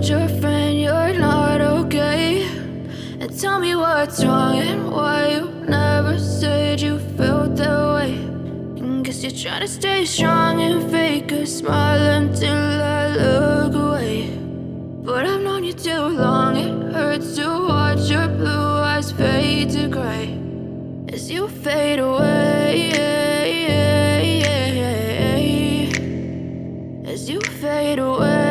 told your friend you're not okay? And tell me what's wrong and why you never said you felt that way. And guess you're trying to stay strong and fake a smile until I look away. But I've known you too long, it hurts to watch your blue eyes fade to gray as you fade away, as you fade away.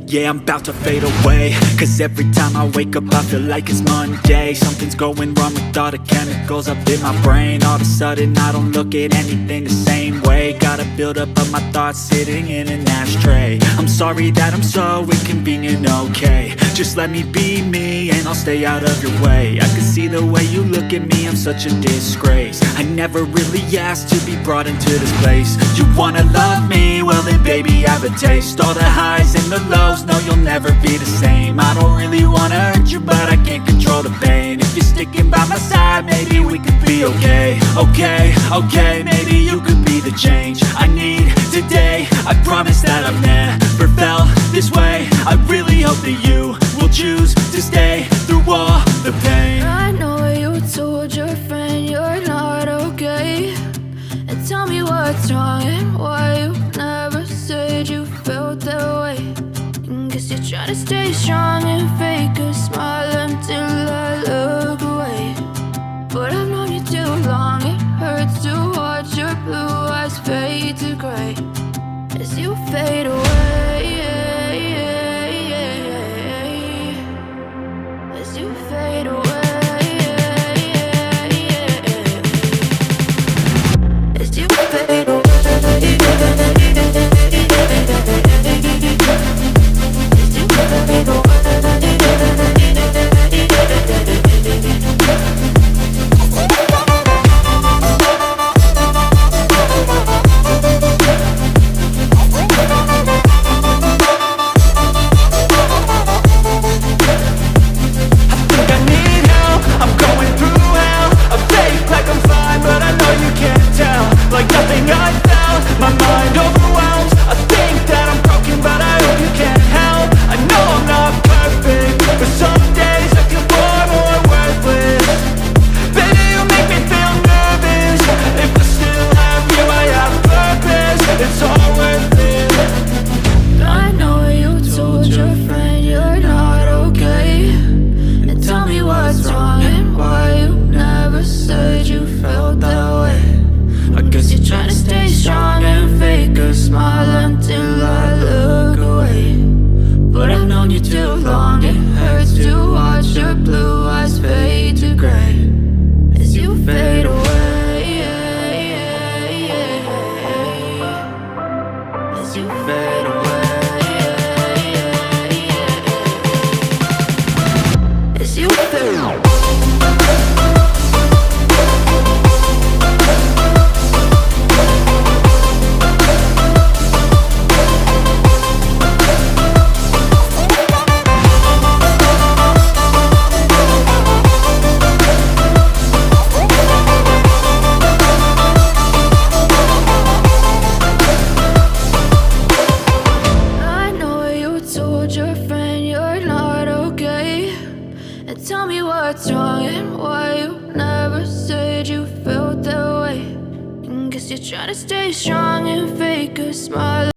Yeah, I'm about to fade away, cause every time I wake up I feel like it's Monday. Something's going wrong with all the chemicals up in my brain. All of a sudden I don't look at anything the same way. Got a buildup of my thoughts sitting in an ashtray. I'm sorry that I'm so inconvenient, okay? Just let me be me and I'll stay out of your way. I can see the way you look at me, I'm such a disgrace. I never really asked to be brought into this place. You wanna love me? Well then baby I have a taste. All the highs and the lows, no you'll never be the same. I don't really wanna hurt you but I can't control the pain. If you're sticking by my side maybe we could be okay. Okay, maybe you could be the change I need today. I promise that I've never felt this way. I really hope that you will choose to stay through all the pain. I know you told your friend you're not okay. And tell me what's wrong and why you never said you felt that way. And guess you're trying to stay strong and fake a smile until I look away. But I've known you too long, it hurts to watch your blue eyes fade to gray as you fade away, as you fade away, as you fade away, as you fade away. Tell me what's wrong and why you never said you felt that way. And guess you're trying to stay strong and fake